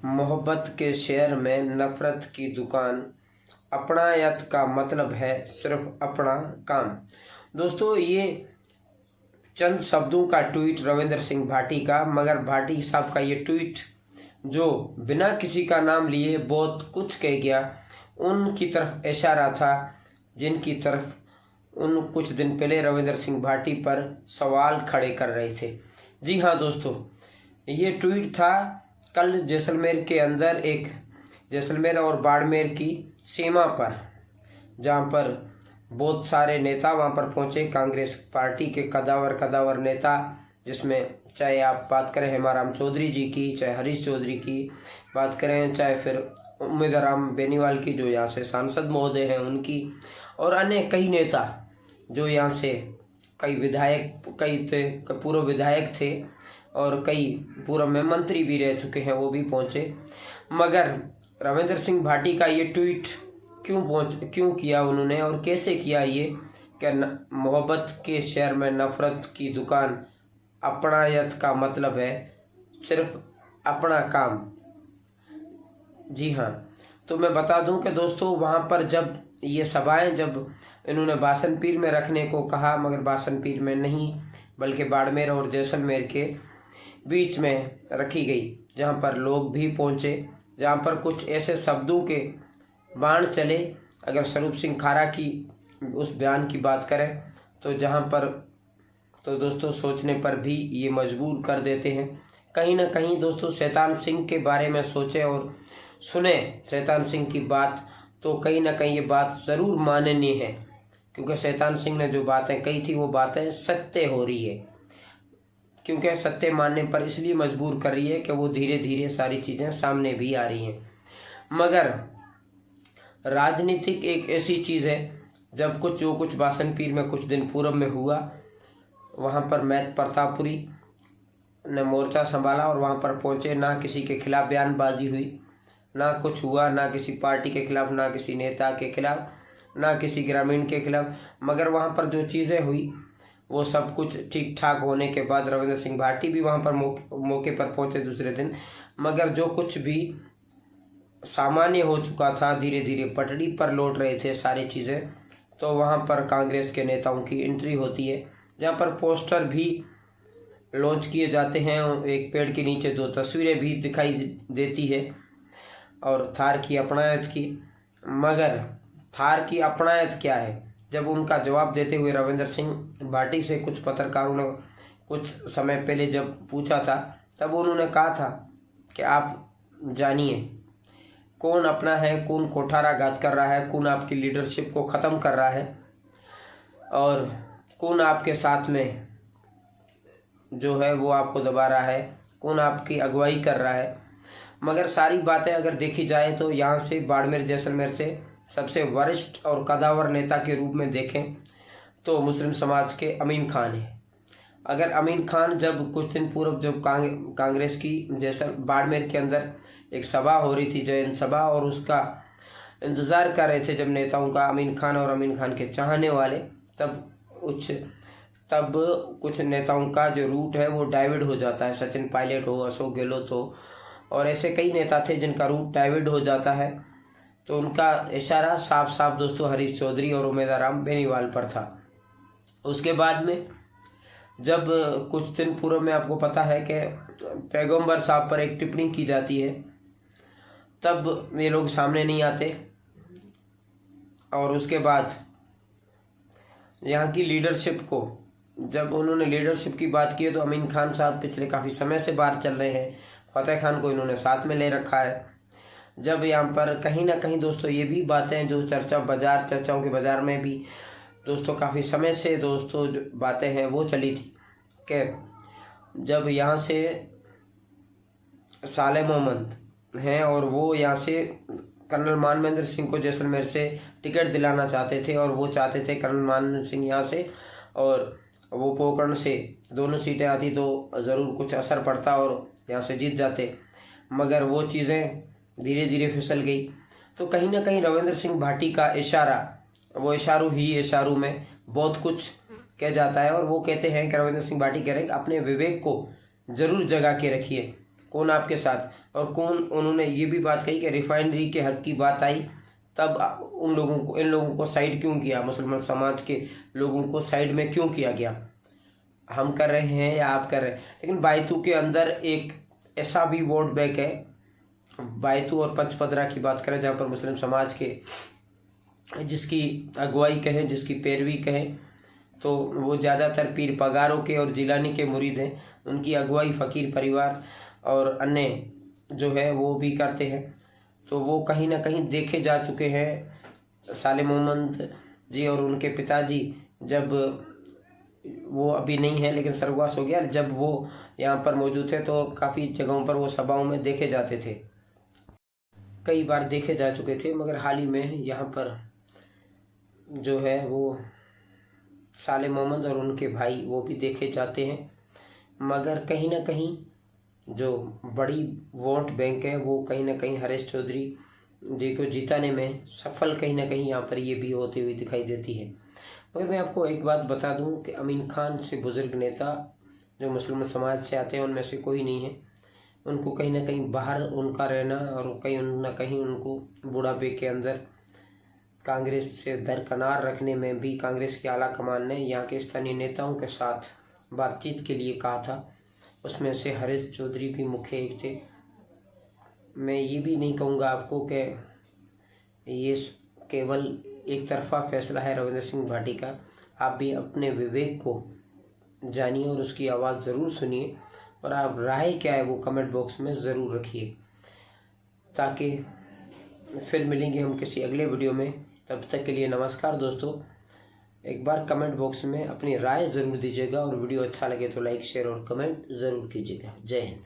मोहब्बत के शहर में नफरत की दुकान, अपनायत का मतलब है सिर्फ अपना काम। दोस्तों, ये चंद शब्दों का ट्वीट रविंद्र सिंह भाटी का, मगर भाटी साहब का ये ट्वीट जो बिना किसी का नाम लिए बहुत कुछ कह गया, उनकी तरफ इशारा था जिनकी तरफ उन कुछ दिन पहले रविंद्र सिंह भाटी पर सवाल खड़े कर रहे थे। जी हाँ दोस्तों, ये ट्वीट था कल जैसलमेर के अंदर, एक जैसलमेर और बाड़मेर की सीमा पर, जहाँ पर बहुत सारे नेता वहाँ पर पहुँचे, कांग्रेस पार्टी के कदावर नेता, जिसमें चाहे आप बात करें हेमाराम चौधरी जी की, चाहे हरीश चौधरी की बात करें, चाहे फिर उम्मीदराम बेनीवाल की जो यहाँ से सांसद महोदय हैं उनकी, और अन्य कई नेता जो यहाँ से कई विधायक, कई पूर्व विधायक थे और कई पूर्व में मंत्री भी रह चुके हैं, वो भी पहुँचे। मगर रविंद्र सिंह भाटी का ये ट्वीट क्यों किया उन्होंने और कैसे किया ये कि मोहब्बत के शहर में नफरत की दुकान, अपनायत का मतलब है सिर्फ अपना काम। जी हाँ, तो मैं बता दूं कि दोस्तों, वहाँ पर जब ये सभाएं, जब इन्होंने बासनपीर में रखने को कहा, मगर बासनपीर में नहीं बल्कि बाड़मेर और जैसलमेर के बीच में रखी गई, जहाँ पर लोग भी पहुँचे, जहाँ पर कुछ ऐसे शब्दों के बाण चले। अगर स्वरूप सिंह खारा की उस बयान की बात करें तो जहाँ पर, तो दोस्तों सोचने पर भी ये मजबूर कर देते हैं। कहीं ना कहीं दोस्तों शैतान सिंह के बारे में सोचें और सुने शैतान सिंह की बात, तो कहीं ना कहीं ये बात ज़रूर माननीय है, क्योंकि शैतान सिंह ने जो बातें कही थी वो बातें सत्य हो रही है। क्योंकि सत्य मानने पर इसलिए मजबूर कर रही है कि वो धीरे धीरे सारी चीज़ें सामने भी आ रही हैं। मगर राजनीतिक एक ऐसी चीज़ है, जब जो कुछ बासनपीर में कुछ दिन पूर्व में हुआ, वहाँ पर मैत प्रतापपुरी ने मोर्चा संभाला और वहाँ पर पहुँचे, ना किसी के खिलाफ बयानबाजी हुई, ना कुछ हुआ, ना किसी पार्टी के खिलाफ, ना किसी नेता के खिलाफ, ना किसी ग्रामीण के खिलाफ। मगर वहाँ पर जो चीज़ें हुई वो सब कुछ ठीक ठाक होने के बाद रविंद्र सिंह भाटी भी वहाँ पर मौके पर पहुँचे दूसरे दिन। मगर जो कुछ भी सामान्य हो चुका था, धीरे धीरे पटड़ी पर लौट रहे थे सारी चीज़ें, तो वहाँ पर कांग्रेस के नेताओं की एंट्री होती है, जहाँ पर पोस्टर भी लॉन्च किए जाते हैं, एक पेड़ के नीचे 2 तस्वीरें भी दिखाई देती है और थार की अपनायत की। मगर थार की अपनायत क्या है, जब उनका जवाब देते हुए रविंद्र सिंह भाटी से कुछ पत्रकारों ने कुछ समय पहले जब पूछा था, तब उन्होंने कहा था कि आप जानिए कौन अपना है, कौन कोठाराघात कर रहा है, कौन आपकी लीडरशिप को ख़त्म कर रहा है और कौन आपके साथ में जो है वो आपको दबा रहा है, कौन आपकी अगुवाई कर रहा है। मगर सारी बातें अगर देखी जाए तो यहाँ से बाड़मेर जैसलमेर से सबसे वरिष्ठ और कदावर नेता के रूप में देखें तो मुस्लिम समाज के अमीन खान है। अगर अमीन खान जब कुछ दिन पूर्व जब कांग्रेस की बाड़मेर के अंदर एक सभा हो रही थी, जयंत सभा, और उसका इंतज़ार कर रहे थे जब नेताओं का, अमीन खान और अमीन खान के चाहने वाले, तब कुछ नेताओं का जो रूट है वो डाइवर्ट हो जाता है। सचिन पायलट हो, अशोक गहलोत हो, और ऐसे कई नेता थे जिनका रूट डाइवर्ट हो जाता है, तो उनका इशारा साफ साफ दोस्तों हरीश चौधरी और उम्मीदराम बेनीवाल पर था। उसके बाद में जब कुछ दिन पूर्व में आपको पता है कि पैगंबर साहब पर एक टिप्पणी की जाती है, तब ये लोग सामने नहीं आते। और उसके बाद यहाँ की लीडरशिप को, जब उन्होंने लीडरशिप की बात की है, तो अमीन खान साहब पिछले काफ़ी समय से बाहर चल रहे हैं, फतेह खान को इन्होंने साथ में ले रखा है। जब यहाँ पर कहीं ना कहीं दोस्तों ये भी बातें जो चर्चाओं के बाज़ार में भी दोस्तों काफ़ी समय से दोस्तों जो बातें हैं वो चली थी कि जब यहाँ से साले मोहम्मद हैं और वो यहाँ से कर्नल मानवेंद्र सिंह को जैसलमेर से टिकट दिलाना चाहते थे, और वो चाहते थे कर्नल मानवेंद्र सिंह यहाँ से और वो पोकरण से दोनों सीटें आती तो ज़रूर कुछ असर पड़ता और यहाँ से जीत जाते। मगर वो चीज़ें धीरे धीरे फिसल गई। तो कहीं ना कहीं रविंद्र सिंह भाटी का इशारा, वो इशारों में बहुत कुछ कह जाता है, और वो कहते हैं कि रविंद्र सिंह भाटी कह रहे हैं कि अपने विवेक को ज़रूर जगा के रखिए, कौन आपके साथ, और कौन उन्होंने ये भी बात कही कि रिफाइनरी के हक की बात आई तब इन लोगों को साइड क्यों किया, मुसलमान समाज के लोगों को साइड में क्यों किया गया, हम कर रहे हैं या आप कर रहे हैं। लेकिन बायतू के अंदर एक ऐसा भी वोट बैंक है, बायतू और पचपदरा की बात करें, जहाँ पर मुस्लिम समाज के जिसकी अगुवाई कहें, जिसकी पैरवी कहें, तो वो ज़्यादातर पीर पगारों के और जिलानी के मुरीद हैं। उनकी अगुवाई फ़कीर परिवार और अन्य जो है वो भी करते हैं। तो वो कहीं ना कहीं देखे जा चुके हैं। साले मोहम्मद जी और उनके पिताजी, जब वो अभी नहीं है लेकिन स्वर्गवास हो गया, जब वो यहाँ पर मौजूद थे तो काफ़ी जगहों पर वो सभाओं में देखे जाते थे, कई बार देखे जा चुके थे। मगर हाल ही में यहाँ पर जो है वो साले मोहम्मद और उनके भाई वो भी देखे जाते हैं। मगर कहीं ना कहीं जो बड़ी वोट बैंक है वो कहीं ना कहीं हरीश चौधरी जी को जिताने में सफल कहीं ना कहीं यहाँ पर ये भी होती हुई दिखाई देती है। मगर मैं आपको एक बात बता दूं कि अमीन खान से बुज़ुर्ग नेता जो मुस्लिम समाज से आते हैं उनमें से कोई नहीं है। उनको कहीं ना कहीं बाहर उनका रहना और कहीं ना कहीं उनको बुढ़ापे के अंदर कांग्रेस से दरकिनार रखने में भी कांग्रेस की आला कमान ने यहाँ के स्थानीय नेताओं के साथ बातचीत के लिए कहा था। उसमें से हरीश चौधरी भी मुख्य एक थे। मैं ये भी नहीं कहूँगा आपको कि ये केवल एक तरफा फैसला है रविंद्र सिंह भाटी का। आप भी अपने विवेक को जानिए और उसकी आवाज़ ज़रूर सुनिए, और आप राय क्या है वो कमेंट बॉक्स में ज़रूर रखिए, ताकि फिर मिलेंगे हम किसी अगले वीडियो में। तब तक के लिए नमस्कार दोस्तों। एक बार कमेंट बॉक्स में अपनी राय ज़रूर दीजिएगा, और वीडियो अच्छा लगे तो लाइक शेयर और कमेंट ज़रूर कीजिएगा। जय हिंद।